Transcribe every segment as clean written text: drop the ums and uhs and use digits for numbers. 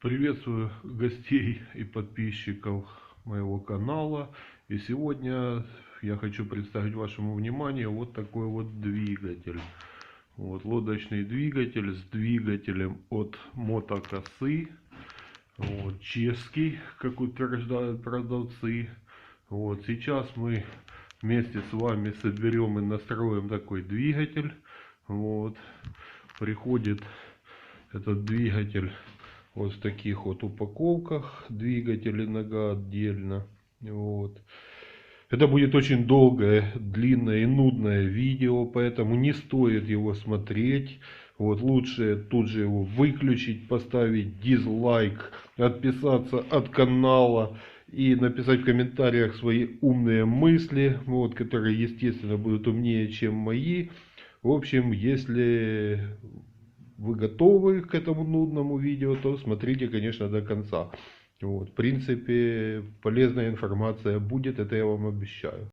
Приветствую гостей и подписчиков моего канала. И сегодня я хочу представить вашему вниманию вот такой вот двигатель. Вот лодочный двигатель с двигателем от мотокосы. Вот, чешский, как утверждают продавцы. Вот, сейчас мы вместе с вами соберем и настроим такой двигатель. Вот, приходит этот двигатель вот в таких вот упаковках, двигатель и нога отдельно. Вот. Это будет очень долгое, длинное и нудное видео, поэтому не стоит его смотреть. Вот, лучше тут же его выключить, поставить дизлайк, отписаться от канала и написать в комментариях свои умные мысли, вот, которые, естественно, будут умнее, чем мои. В общем, если вы готовы к этому нудному видео, то смотрите, конечно, до конца. Вот, в принципе, полезная информация будет, это я вам обещаю.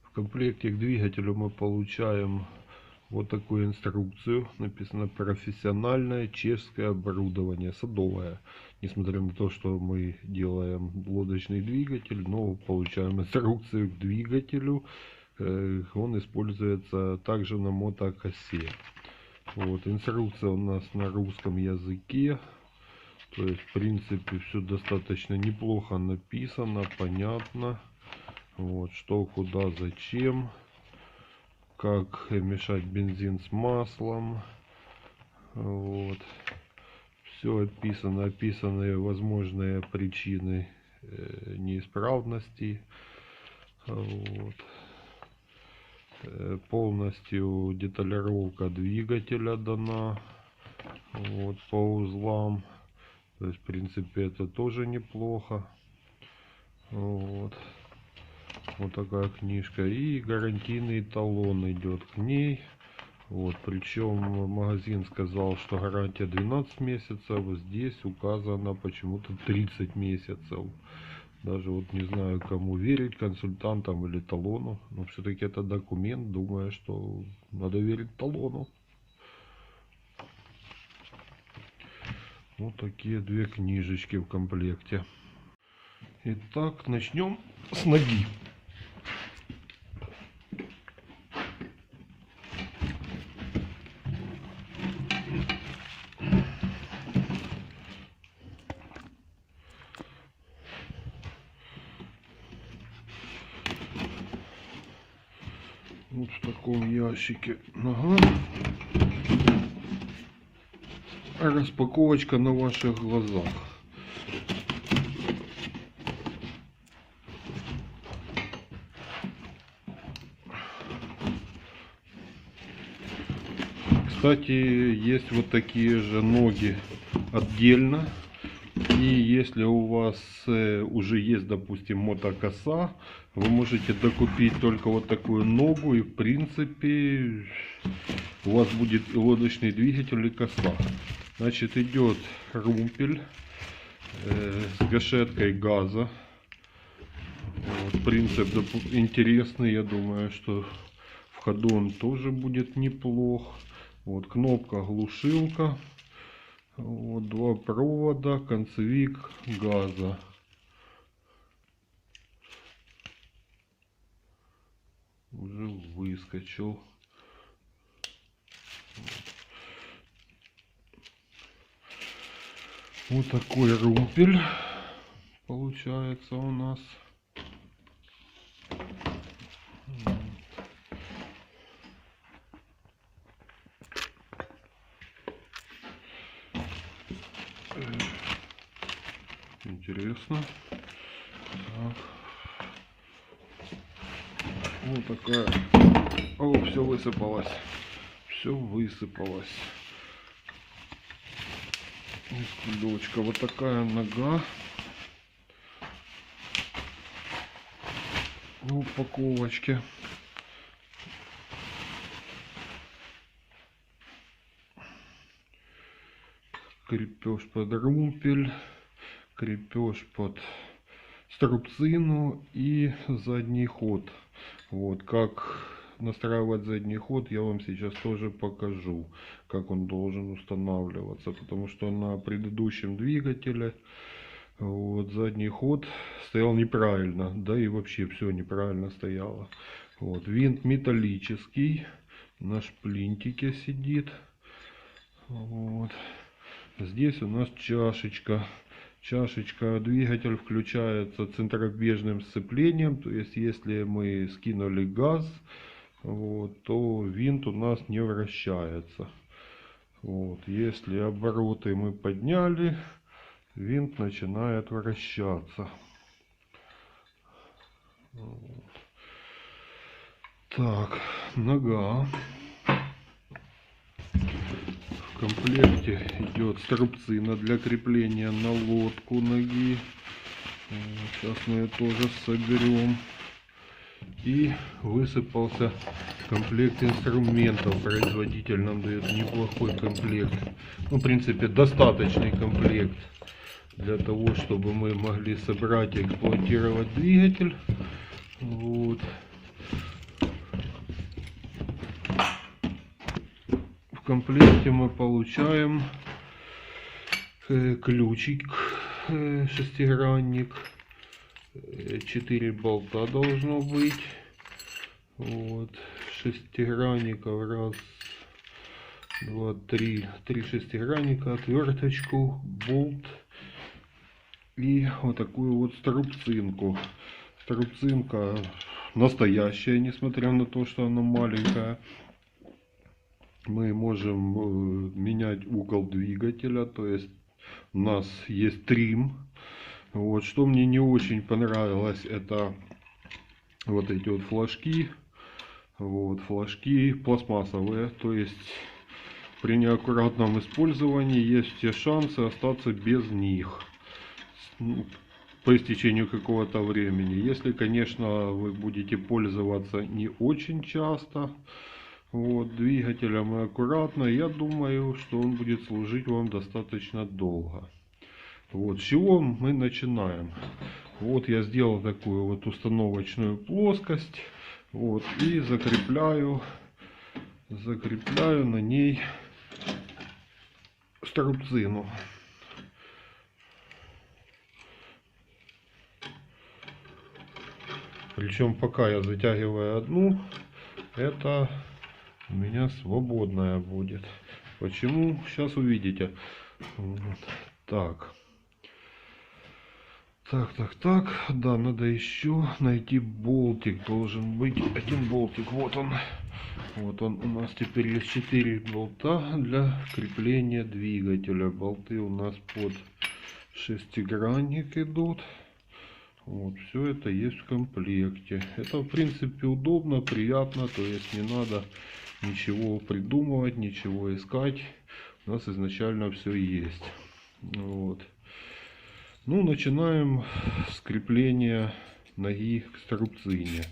В комплекте к двигателю мы получаем вот такую инструкцию. Написано: профессиональное чешское оборудование, садовое. Несмотря на то, что мы делаем лодочный двигатель, но получаем инструкцию к двигателю. Он используется также на мотокосе. Вот, инструкция у нас на русском языке. То есть, в принципе, все достаточно неплохо написано, понятно. Вот, что, куда, зачем, как мешать бензин с маслом. Вот. Все описано, описаны возможные причины неисправности. Вот. Полностью деталировка двигателя дана, вот, по узлам. То есть, в принципе, это тоже неплохо. Вот. Вот такая книжка. И гарантийный талон идет к ней. Вот, причем магазин сказал, что гарантия 12 месяцев. Здесь указано почему-то 30 месяцев. Даже вот не знаю, кому верить, консультантам или талону. Но все-таки это документ. Думаю, что надо верить талону. Вот такие две книжечки в комплекте. Итак, начнем с ноги. Вот в таком ящике нога. Распаковочка на ваших глазах. Кстати, есть вот такие же ноги отдельно. И если у вас уже есть, допустим, мотокоса, вы можете докупить только вот такую ногу, и в принципе у вас будет и лодочный двигатель, и коса. Значит, идет румпель с гашеткой газа. Вот, принцип интересный, я думаю, что в ходу он тоже будет неплох. Вот кнопка глушилка. Вот два провода, концевик газа. выскочил. Вот такой румпель получается у нас. Интересно. Так. Вот такая. О, все высыпалось. Все высыпалось. Из кулечка. Вот такая нога. В упаковочке. Крепеж под румпель. Крепеж под струбцину и задний ход. Вот как настраивать задний ход, я вам сейчас тоже покажу, как он должен устанавливаться, потому что на предыдущем двигателе вот задний ход стоял неправильно, да и вообще все неправильно стояло. Вот винт металлический, на шплинтике сидит. Вот здесь у нас чашечка. Двигатель включается центробежным сцеплением, то есть если мы скинули газ, вот, то винт у нас не вращается. Вот, если обороты мы подняли, винт начинает вращаться. Вот. Так, нога. В комплекте идет струбцина для крепления на лодку ноги. Сейчас мы ее тоже соберем. И высыпался комплект инструментов. Производитель нам дает неплохой комплект. Ну, в принципе, достаточный комплект для того, чтобы мы могли собрать и эксплуатировать двигатель. Вот. В комплекте мы получаем ключик, шестигранник, 4 болта должно быть. Вот, шестигранников, раз, два, три шестигранника, отверточку, болт и вот такую вот струбцинку. Струбцинка настоящая, несмотря на то, что она маленькая. Мы можем менять угол двигателя, то есть у нас есть трим. Вот, что мне не очень понравилось, это вот эти вот флажки. Вот, флажки пластмассовые, то есть при неаккуратном использовании есть все шансы остаться без них по истечению какого-то времени. Если, конечно, вы будете пользоваться не очень часто вот, двигателем и аккуратно, я думаю, что он будет служить вам достаточно долго. Вот, с чего мы начинаем? Вот я сделал такую вот установочную плоскость. Вот, и закрепляю на ней струбцину. Причем пока я затягиваю одну, это у меня свободная будет. Почему? Сейчас увидите. Вот. Так. Да, надо еще найти болтик. Должен быть один болтик. Вот он. Вот он у нас теперь есть 4 болта для крепления двигателя. Болты у нас под шестигранник идут. Вот, все это есть в комплекте. Это, в принципе, удобно, приятно. То есть не надо ничего придумывать, ничего искать. У нас изначально все есть. Вот. Ну, начинаем с крепления ноги к струбцине.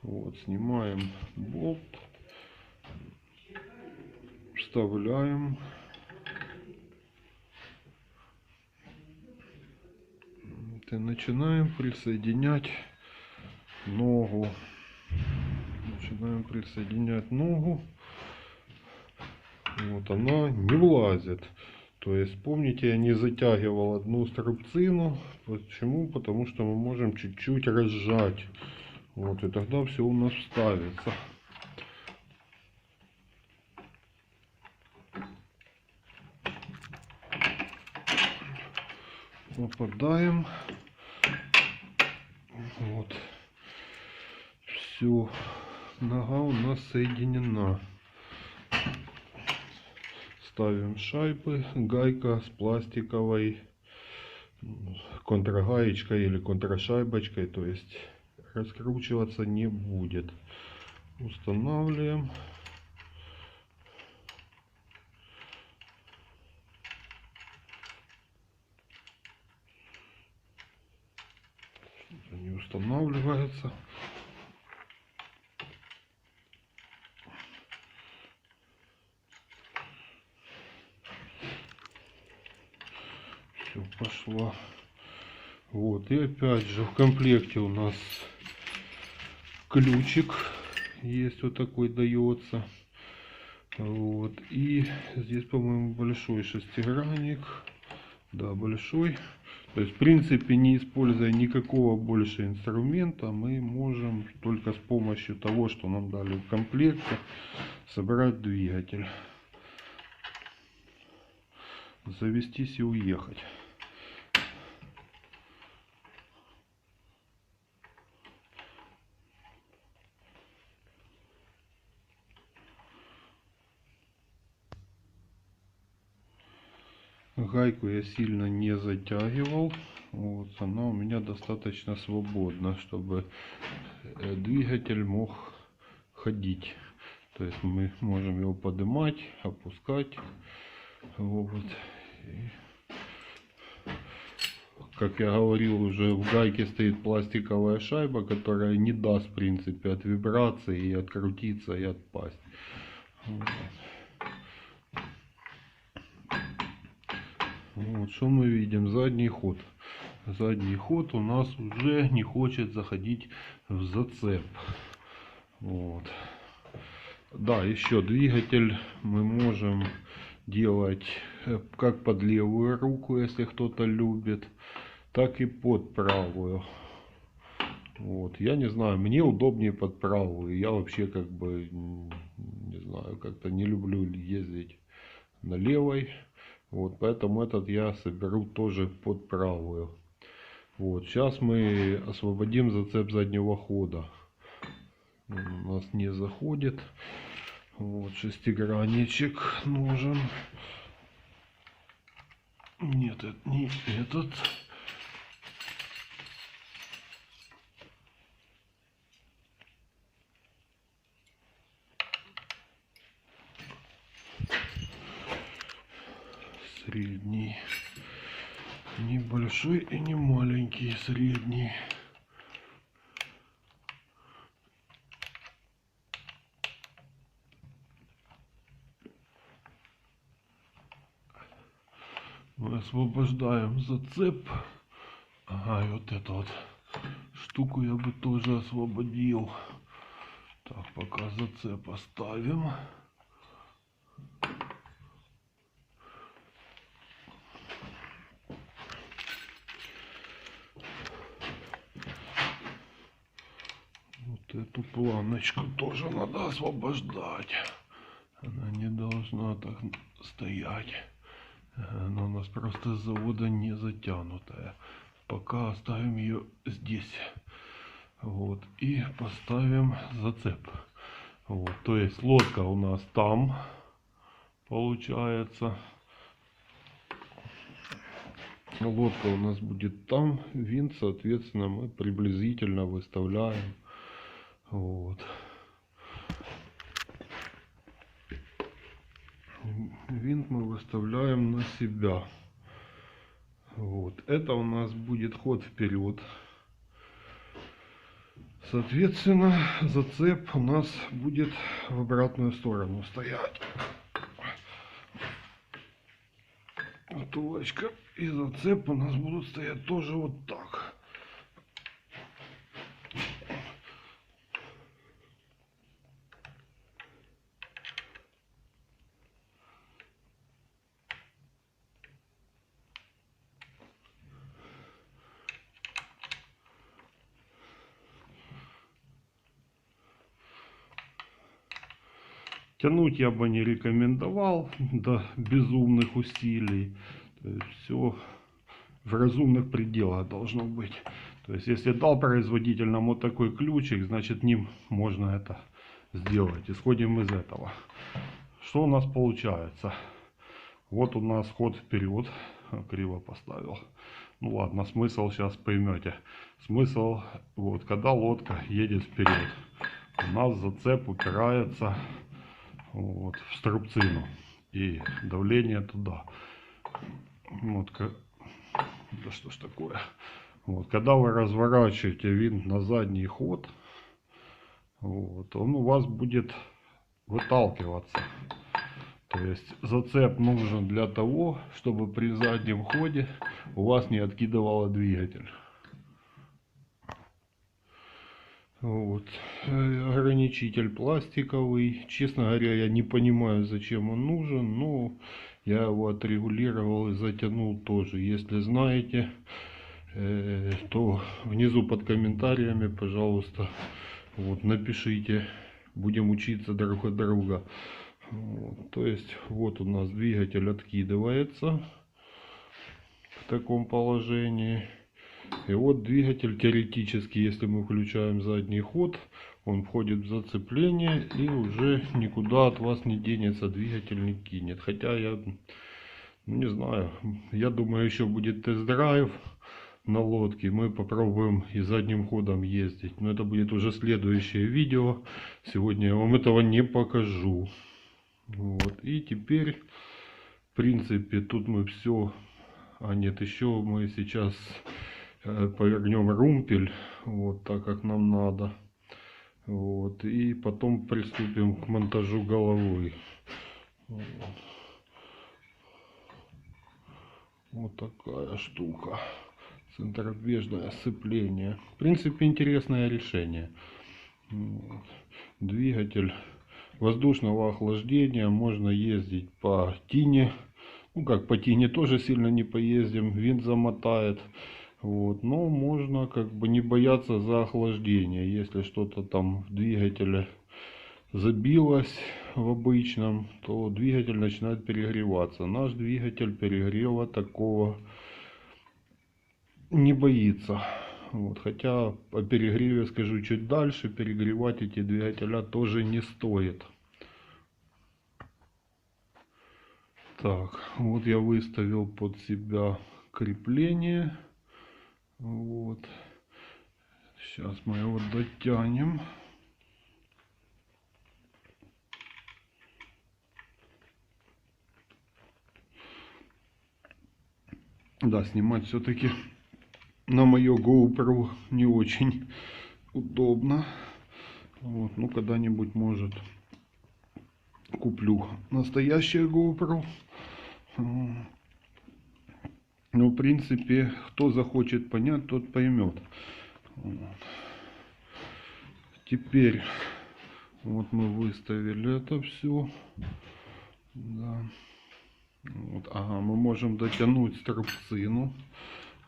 Вот, снимаем болт, вставляем. И начинаем присоединять ногу. Вот она не влазит. То есть, помните, я не затягивал одну струбцину. Почему? Потому что мы можем чуть-чуть разжать. Вот, и тогда все у нас вставится. попадаем. Вот. Все. Нога у нас соединена. Ставим шайбы. Гайка с пластиковой контргаечкой или контршайбочкой. То есть раскручиваться не будет. Устанавливаем. Не устанавливается. Все, пошла. Вот, и опять же в комплекте у нас ключик есть, вот такой дается. Вот, и здесь, по-моему, большой шестигранник. Да, большой. То есть, в принципе, не используя никакого больше инструмента, мы можем только с помощью того, что нам дали в комплекте, собрать двигатель, завестись и уехать. Гайку я сильно не затягивал. Вот, она у меня достаточно свободна, чтобы двигатель мог ходить. То есть мы можем его поднимать, опускать. Вот. И, как я говорил, уже в гайке стоит пластиковая шайба, которая не даст, в принципе, от вибрации и открутиться и отпасть. Вот. Вот, что мы видим? Задний ход. Задний ход у нас уже не хочет заходить в зацеп. Вот. Да, еще двигатель мы можем делать как под левую руку, если кто-то любит, так и под правую. Вот. Я не знаю, мне удобнее под правую. Я вообще как бы, не знаю, как-то не люблю ездить на левой. Вот, поэтому этот я соберу тоже под правую. Вот, сейчас мы освободим зацеп заднего хода. Он у нас не заходит. Вот, шестигранничек нужен. Нет, это не этот. Средний. Не большой и не маленький, средний. Мы освобождаем зацеп. Ага, и вот эту вот штуку я бы тоже освободил. Так, пока зацеп оставим. Вот эту планочку тоже надо освобождать. Она не должна так стоять. Она у нас просто с завода не затянутая. Пока оставим ее здесь. Вот. И поставим зацеп. Вот. То есть лодка у нас там получается. Лодка у нас будет там. Винт, соответственно, мы приблизительно выставляем. Вот. Винт мы выставляем на себя. Вот. Это у нас будет ход вперед. Соответственно, зацеп у нас будет в обратную сторону стоять. Втулочка и зацеп у нас будут стоять тоже вот так. Тянуть я бы не рекомендовал до безумных усилий. То есть все в разумных пределах должно быть. То есть, если дал производитель нам вот такой ключик, значит, ним можно это сделать. Исходим из этого. Что у нас получается? Вот у нас ход вперед. Криво поставил. Ну ладно, смысл сейчас поймете. Смысл, вот, когда лодка едет вперед, у нас зацеп упирается вот, в струбцину. И давление туда. Вот, да что ж такое. Вот, когда вы разворачиваете винт на задний ход, вот, он у вас будет выталкиваться. То есть зацеп нужен для того, чтобы при заднем ходе у вас не откидывало двигатель. Вот. Ограничитель пластиковый. Честно говоря, я не понимаю, зачем он нужен, но я его отрегулировал и затянул тоже. Если знаете, то внизу под комментариями, пожалуйста, вот, напишите. Будем учиться друг от друга. Вот, то есть вот у нас двигатель откидывается в таком положении. И вот двигатель теоретически, если мы включаем задний ход, он входит в зацепление и уже никуда от вас не денется, двигатель не кинет. Хотя я не знаю, я думаю, еще будет тест-драйв на лодке. Мы попробуем и задним ходом ездить. Но это будет уже следующее видео. Сегодня я вам этого не покажу. Вот. И теперь, в принципе, тут мы все... А нет, еще мы сейчас повернем румпель, вот так как нам надо. Вот. И потом приступим к монтажу головы. Вот. Вот такая штука. Центробежное сцепление. В принципе, интересное решение. Вот. Двигатель воздушного охлаждения. Можно ездить по тине. Ну как по тине тоже сильно не поездим. Винт замотает. Вот. Но можно как бы не бояться за охлаждение. Если что-то там в двигателе забилось в обычном, то двигатель начинает перегреваться. Наш двигатель перегрева такого не боится. Вот. Хотя о перегреве скажу чуть дальше. Перегревать эти двигателя тоже не стоит. Так, вот я выставил под себя крепление. Вот. Сейчас мы его дотянем. Да, снимать все-таки на мое GoPro не очень удобно. Вот, ну когда-нибудь, может, куплю настоящее GoPro. Ну, в принципе, кто захочет понять, тот поймет. Вот. Теперь вот мы выставили это все. Да. Вот, ага, мы можем дотянуть струбцину.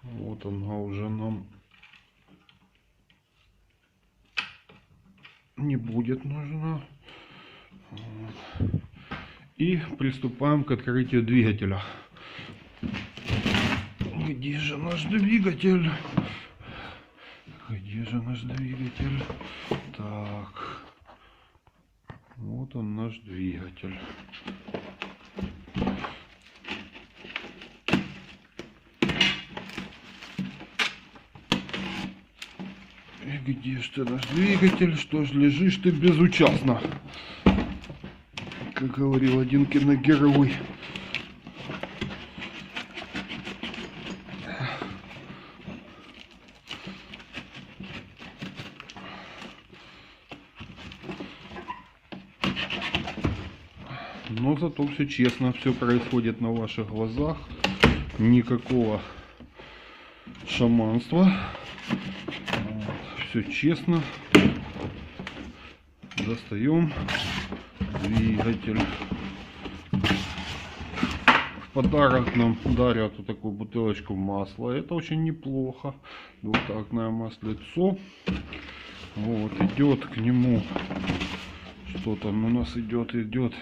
Вот она уже нам не будет нужна. Вот. И приступаем к открытию двигателя. Где же наш двигатель? Где же наш двигатель? Так. Вот он, наш двигатель. И где ж ты, наш двигатель? Что ж лежишь ты безучастно? Как говорил один киногерой. Но зато все честно, все происходит на ваших глазах. Никакого шаманства. Все честно. Достаем двигатель. В подарок нам дарят вот такую бутылочку масла. Это очень неплохо. Двухтактное маслицо. Вот, идет к нему. Что там у нас идет? Идет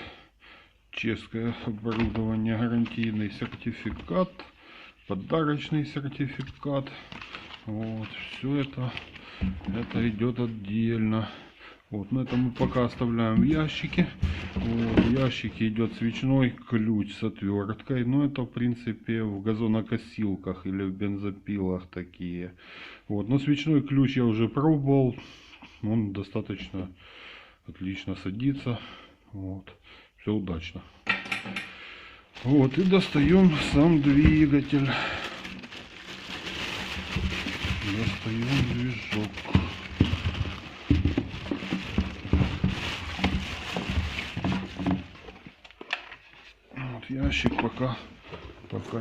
чешское оборудование, гарантийный сертификат. подарочный сертификат. Вот, все это идет отдельно. Вот, но это мы пока оставляем в ящике. Вот, в ящике идет свечной ключ с отверткой. Но это, в принципе, в газонокосилках или в бензопилах такие. Вот, но свечной ключ я уже пробовал. Он достаточно отлично садится. Вот, все удачно. Вот, и достаем сам двигатель. Достаем движок. Вот ящик пока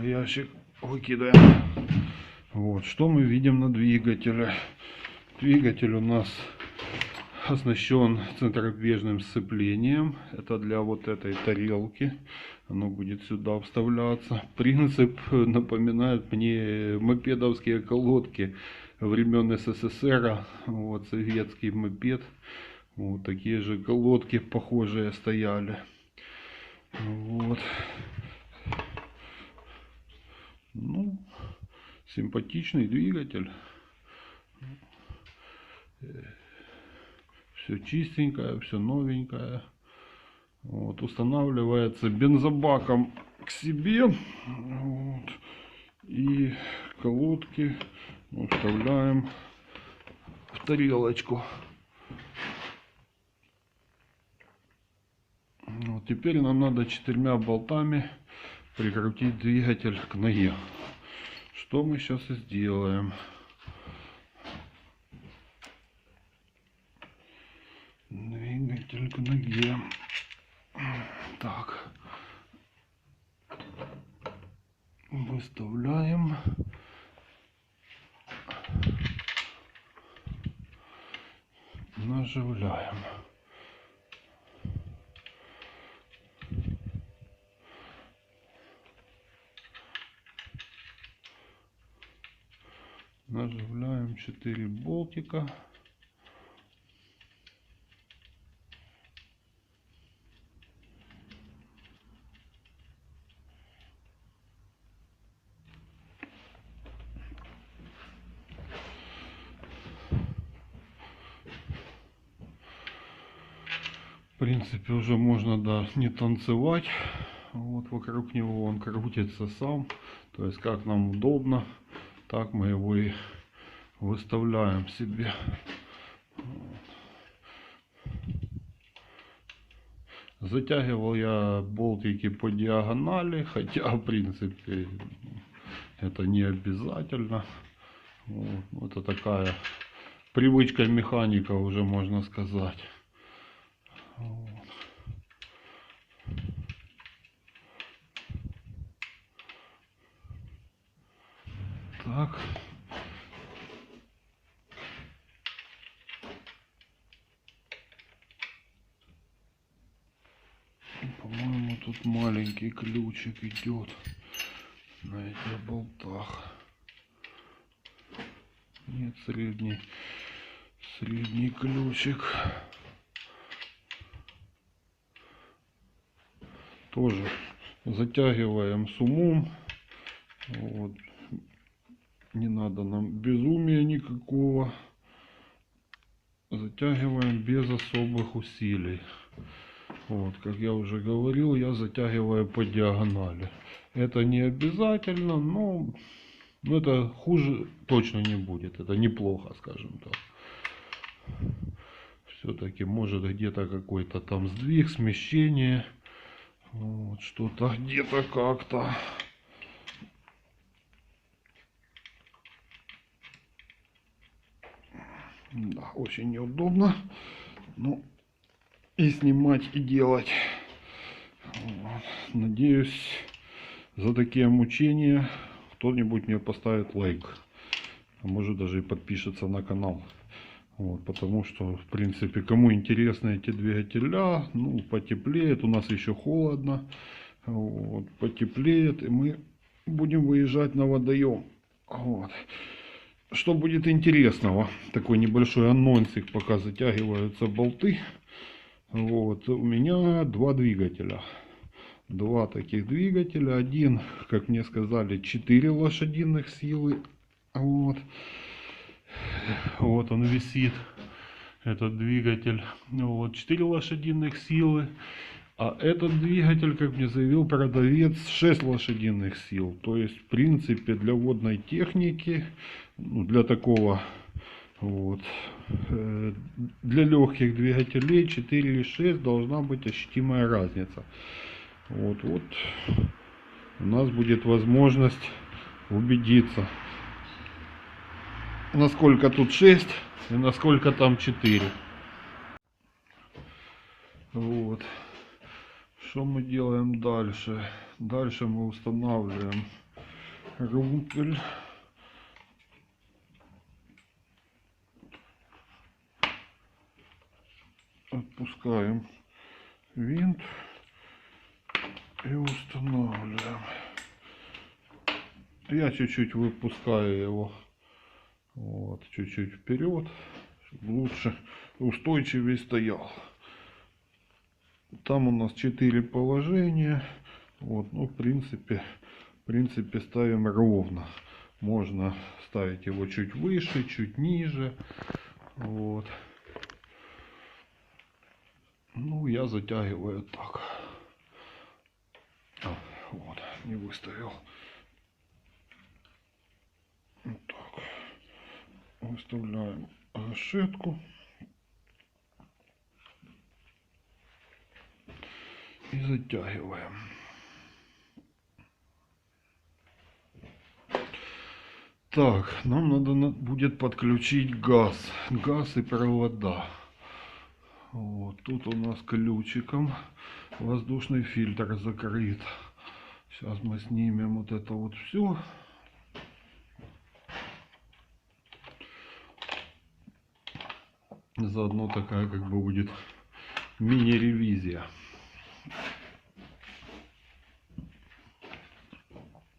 ящик выкидаем. Вот, что мы видим на двигателе. Двигатель у нас оснащен центробежным сцеплением. Это для вот этой тарелки. Оно будет сюда вставляться. Принцип напоминает мне мопедовские колодки времен СССР. Вот советский мопед. Вот такие же колодки похожие стояли. Вот. Ну, симпатичный двигатель. Все чистенькое, все новенькое. Вот, устанавливается бензобаком к себе. Вот, и колодки вставляем в тарелочку. Вот, теперь нам надо 4 болтами прикрутить двигатель к ноге. Что мы сейчас и сделаем. Двигатель к ноге. Так. Выставляем. Наживляем. Наживляем 4 болтика. В принципе, уже можно, да, не танцевать. Вот вокруг него он крутится сам. То есть, как нам удобно, так мы его и выставляем себе. Затягивал я болтики по диагонали, хотя, в принципе, это не обязательно. Вот это такая привычка механика, уже можно сказать. Вот. Так. По-моему, тут маленький ключик идет на этих болтах. Нет, средний ключик. Тоже затягиваем с умом. Вот. Не надо нам безумия никакого. Затягиваем без особых усилий. Вот, как я уже говорил, я затягиваю по диагонали. Это не обязательно, но это хуже точно не будет. Это неплохо, скажем так. Все-таки может где-то какой-то там сдвиг, смещение. Вот, что-то где-то как-то. Да, очень неудобно. Ну, и снимать, и делать. Вот. Надеюсь, за такие мучения кто-нибудь мне поставит лайк. А может даже и подпишется на канал. Вот, потому что, в принципе, кому интересны эти двигателя, ну, потеплеет. У нас еще холодно. Вот, потеплеет, и мы будем выезжать на водоем. Вот. Что будет интересного? Такой небольшой анонсик, пока затягиваются болты. Вот, у меня 2 двигателя. два таких двигателя. Один, как мне сказали, 4 лошадиных силы. Вот. Вот он висит, этот двигатель. Вот, 4 лошадиных силы. А этот двигатель, как мне заявил продавец, 6 лошадиных сил. То есть, в принципе, для водной техники, ну, для такого вот, для легких двигателей 4 и 6 должна быть ощутимая разница. Вот у нас будет возможность убедиться, насколько тут 6 и насколько там 4. Вот. Что мы делаем дальше? Дальше мы устанавливаем румпель. Отпускаем винт и устанавливаем. Я чуть-чуть выпускаю его вот чуть-чуть вперед, чтобы лучше устойчивее стоял. Там у нас 4 положения. Вот, ну, в принципе ставим ровно. Можно ставить его чуть выше, чуть ниже. Вот. Ну, я затягиваю так. Вот, не выставил. Вот так. Выставляем гашетку. И затягиваем. Так, нам надо будет подключить газ и провода. Вот, тут у нас ключиком воздушный фильтр закрыт. Сейчас мы снимем вот это вот все. Заодно такая как бы будет мини-ревизия.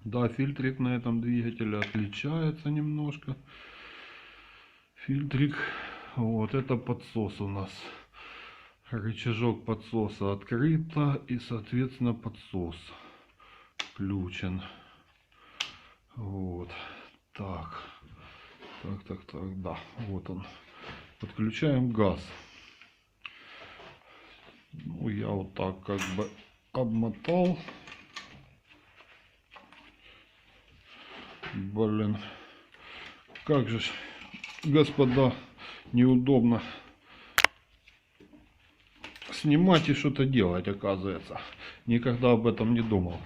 Да, фильтрик на этом двигателе отличается немножко. Фильтрик, вот это подсос у нас. Рычажок подсоса открыто и, соответственно, подсос включен. Вот. Так, да, вот он. Подключаем газ. Ну, я вот так как бы обмотал. Блин, как же, господа, неудобно снимать и что-то делать, оказывается. Никогда об этом не думал.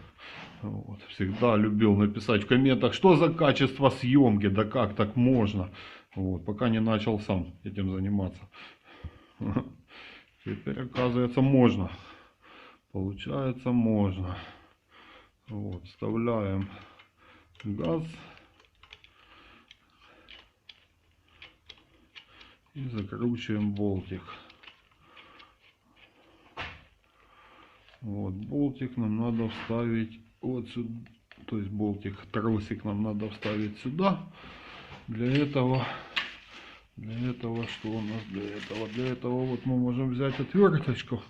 Вот. Всегда любил написать в комментах, что за качество съемки, да как так можно. Вот. Пока не начал сам этим заниматься. Теперь, оказывается, можно. Получается, можно. Вот. Вставляем газ. И закручиваем болтик. Вот, болтик нам надо вставить вот сюда. То есть болтик, тросик нам надо вставить сюда. Для этого что у нас для этого? Для этого вот мы можем взять отверточку.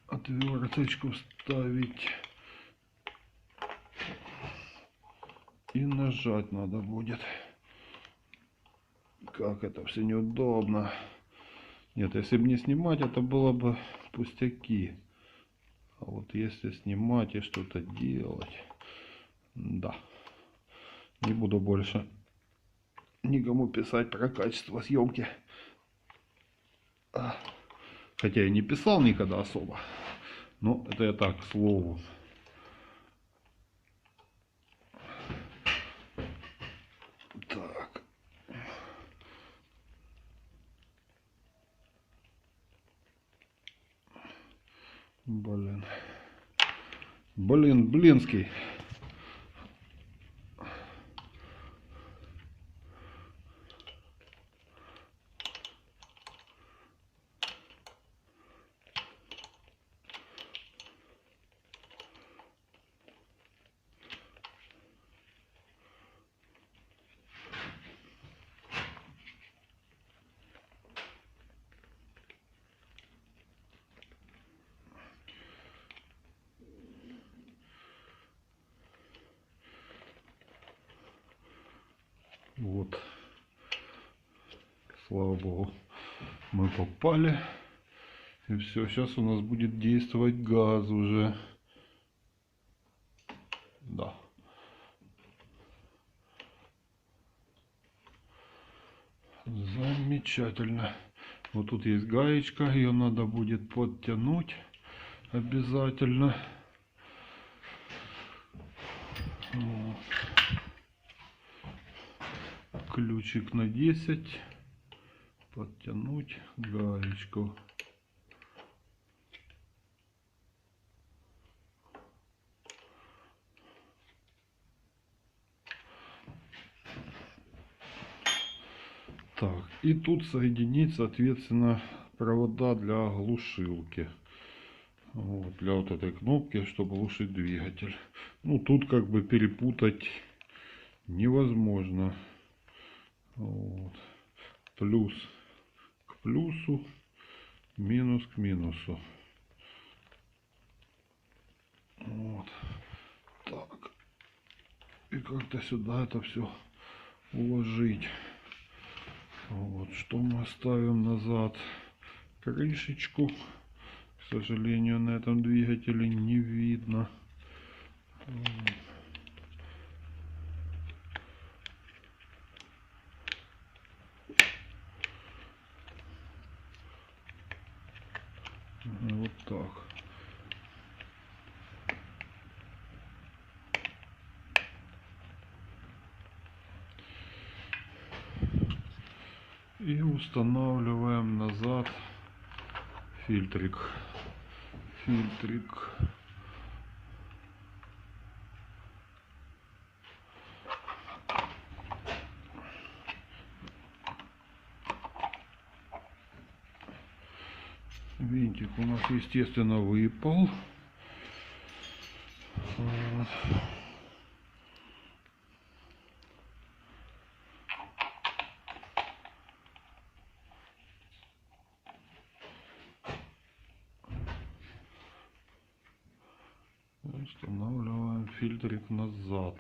Отверточку вставить. И нажать надо будет. Как это все неудобно. Нет, если бы не снимать, это было бы пустяки. А вот если снимать и что-то делать, да. Не буду больше никому писать про качество съемки. Хотя я не писал никогда особо. Но это я так, к слову. Так. Блинский. Вот. Слава богу, мы попали. И все, сейчас у нас будет действовать газ уже. Да. Замечательно. Вот тут есть гаечка, ее надо будет подтянуть обязательно. Вот. Ключик на 10. Подтянуть гаечку. Так, и тут соединить, соответственно, провода для глушилки. Вот, для вот этой кнопки, чтобы глушить двигатель. Ну, тут как бы перепутать невозможно. Вот. Плюс к плюсу, минус к минусу. Вот. Так. И как-то сюда это все уложить. Вот, что мы ставим назад? Крышечку. К сожалению, на этом двигателе не видно. Вот так. И устанавливаем назад фильтрик. Винтик у нас, естественно, выпал. Вот. Устанавливаем фильтрик назад.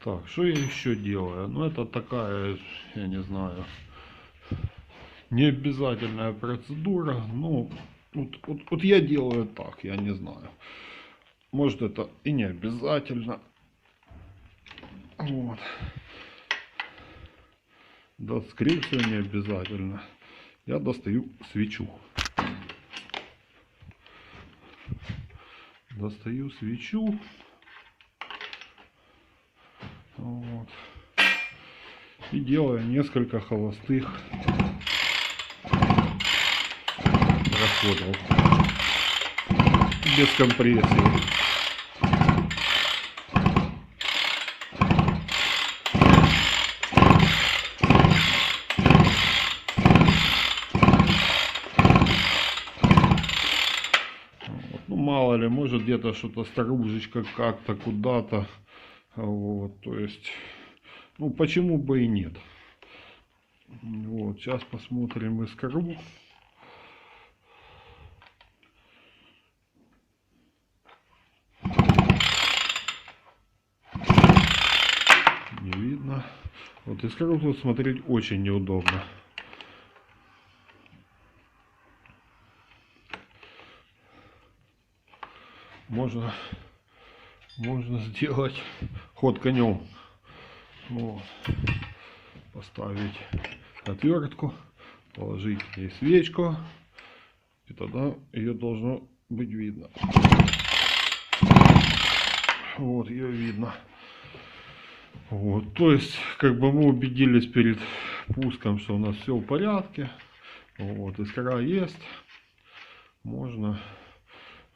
Так, что я еще делаю? Ну, это такая, я не знаю, необязательная процедура. Ну, вот я делаю так, я не знаю. Может, это и не обязательно. Вот. Да, скорее всего, не обязательно. Я достаю свечу. Достаю свечу. Вот. И делаю несколько холостых расходов. Без компрессии. Мало ли, может где-то что-то старушечка как-то куда-то. Вот, то есть, ну почему бы и нет. Вот, сейчас посмотрим искру. Не видно. Вот искру тут смотреть очень неудобно. Можно сделать ход конем. Вот. Поставить отвертку, положить ей свечку, и тогда ее должно быть видно. Вот, ее видно. Вот, то есть, как бы мы убедились перед пуском, что у нас все в порядке. Вот, искра есть. Можно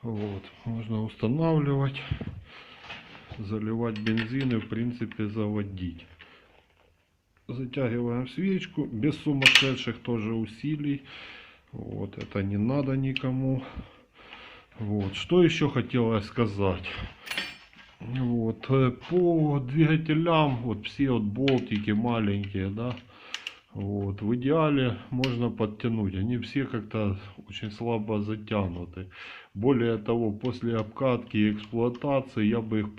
устанавливать, заливать бензин и, в принципе, заводить. Затягиваем свечку, без сумасшедших тоже усилий. Вот, это не надо никому. Вот, что еще хотелось сказать. Вот, по двигателям, вот все вот болтики маленькие, да, Вот. В идеале можно подтянуть. Они все как-то очень слабо затянуты. Более того, после обкатки и эксплуатации я бы их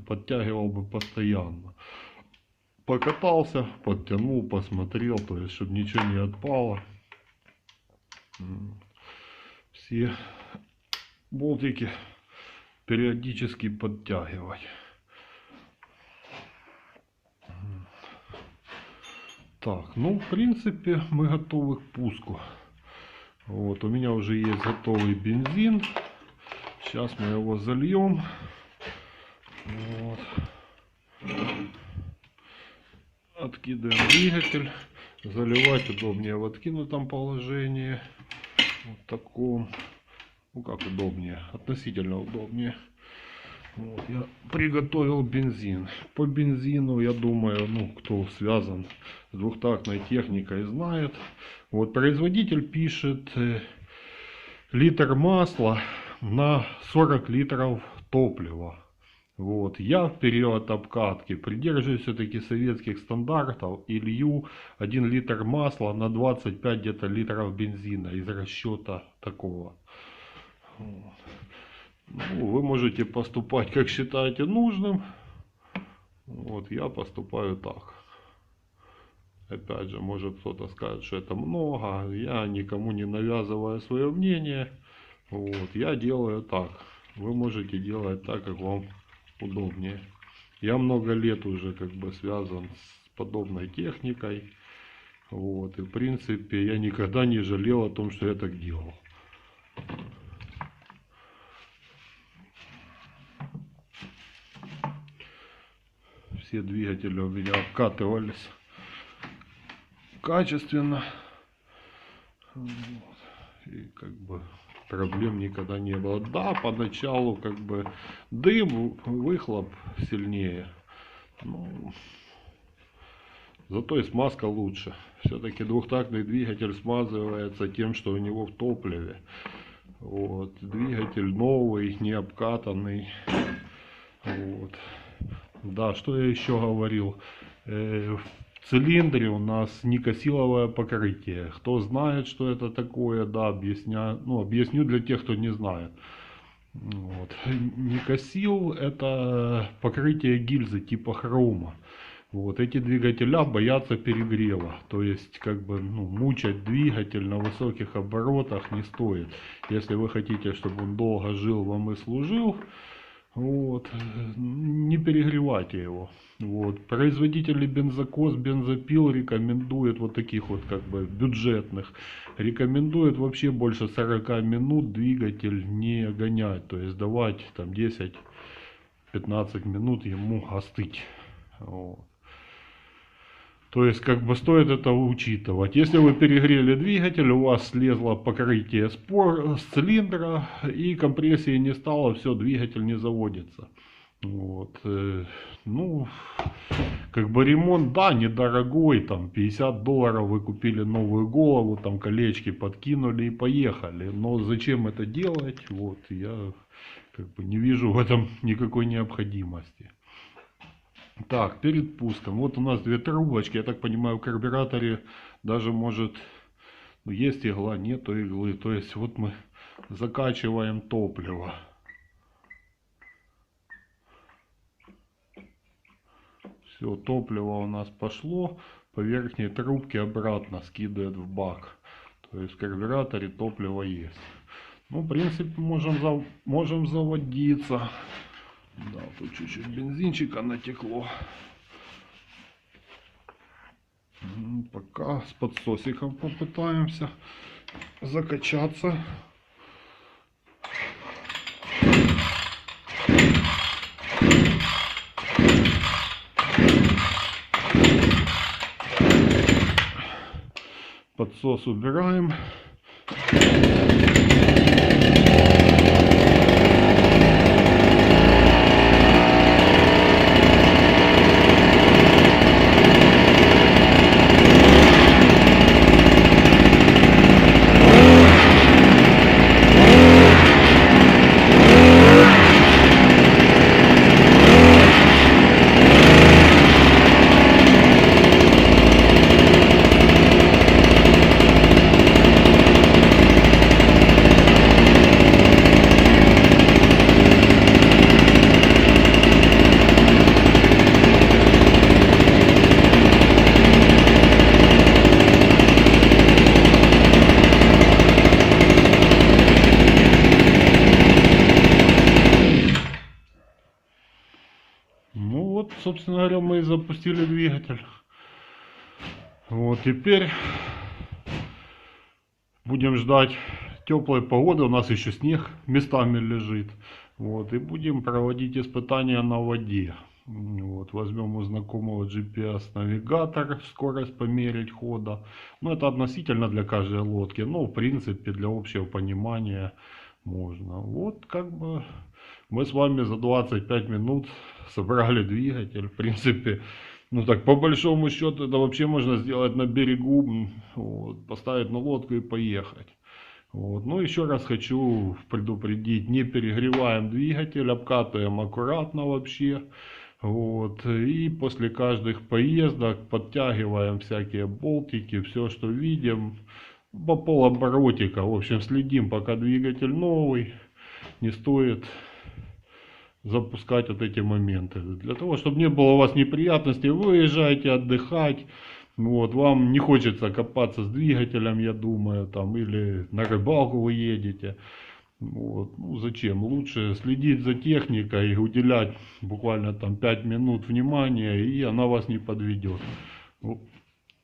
подтягивал бы постоянно. Покатался, подтянул, посмотрел, то есть, чтобы ничего не отпало. Все болтики периодически подтягивать. Так, ну, в принципе, мы готовы к пуску. Вот, у меня уже есть готовый бензин. Сейчас мы его зальем. Вот. Откидываем двигатель. Заливать удобнее в откинутом положении. Вот таком. Ну, как удобнее. Относительно удобнее. Вот, я приготовил бензин. По бензину, я думаю, ну, кто связан с двухтактной техникой, знает. Вот, производитель пишет литр масла на 40 литров топлива. Вот, я в период обкатки придерживаюсь все-таки советских стандартов и лью 1 литр масла на 25 где-то литров бензина из расчета такого. Вот. Ну, вы можете поступать, как считаете нужным. Вот, я поступаю так. Опять же, может кто-то скажет, что это много. Я никому не навязываю свое мнение. Вот, я делаю так. Вы можете делать так, как вам удобнее. Я много лет уже как бы связан с подобной техникой. Вот, и в принципе я никогда не жалел о том, что я так делал. Все двигатели у меня обкатывались качественно. Вот. И как бы проблем никогда не было. Да, поначалу как бы дым, выхлоп сильнее. Ну, зато и смазка лучше. Все-таки двухтактный двигатель смазывается тем, что у него в топливе. Вот. Двигатель новый, не обкатанный. Вот. Да, что я еще говорил. В цилиндре у нас никосиловое покрытие. Кто знает, что это такое, да, объясню для тех, кто не знает. Вот. Никосил — это покрытие гильзы типа хрома. Вот. Эти двигателя боятся перегрева. То есть, как бы, мучать двигатель на высоких оборотах не стоит. Если вы хотите, чтобы он долго жил вам и служил, вот, не перегревайте его. Вот. Производители бензокос, бензопил рекомендуют вот таких вот как бы бюджетных. Рекомендуют вообще больше 40 минут двигатель не гонять. То есть давать там 10-15 минут ему остыть. Вот. То есть, как бы стоит это учитывать. Если вы перегрели двигатель, у вас слезло покрытие с цилиндра и компрессии не стало, все, двигатель не заводится. Вот. Ну, как бы ремонт, да, недорогой, там $50 вы купили новую голову, там колечки подкинули и поехали. Но зачем это делать? Вот, я как бы не вижу в этом никакой необходимости. Так, перед пуском. Вот у нас две трубочки. Я так понимаю, в карбюраторе даже может... есть игла, нету иглы. То есть вот мы закачиваем топливо. Все, топливо у нас пошло. По верхней трубке обратно скидывает в бак. То есть в карбюраторе топливо есть. Ну, в принципе, можем заводиться. Да, тут чуть-чуть бензинчика натекло. Пока с подсосиком попытаемся закачаться. Подсос убираем. собственно говоря, мы и запустили двигатель. Вот теперь будем ждать теплой погоды. У нас еще снег местами лежит. Вот, и будем проводить испытания на воде. Вот, возьмем у знакомого GPS-навигатор, скорость померить хода. Ну, это относительно для каждой лодки, но в принципе для общего понимания можно. Вот как бы мы с вами за 25 минут собрали двигатель. В принципе, ну так по большому счету это вообще можно сделать на берегу, вот, поставить на лодку и поехать. Вот. Ну, еще раз хочу предупредить, не перегреваем двигатель, обкатываем аккуратно вообще. Вот. И после каждых поездок подтягиваем всякие болтики, все, что видим, по полоборотика. В общем, следим, пока двигатель новый, не стоит запускать вот эти моменты. Для того, чтобы не было у вас неприятностей, вы уезжаете отдыхать. Вот, вам не хочется копаться с двигателем, я думаю, там, или на рыбалку вы едете. Вот, ну зачем? Лучше следить за техникой, уделять буквально там 5 минут внимания, и она вас не подведет.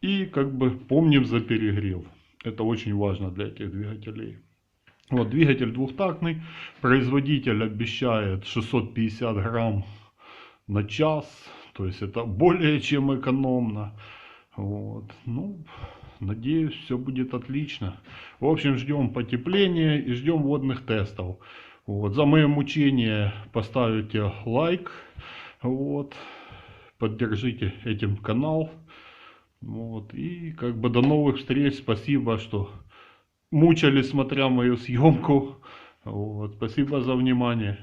И как бы помним за перегрев. Это очень важно для этих двигателей. Вот, двигатель двухтактный. Производитель обещает 650 грамм на час. То есть это более чем экономно. Вот. Ну, надеюсь, все будет отлично. В общем, ждем потепления и ждем водных тестов. Вот. За мои мучения поставите лайк. Вот. Поддержите этим канал. Вот. И как бы до новых встреч. Спасибо, что мучались, смотря мою съемку. Вот. Спасибо за внимание.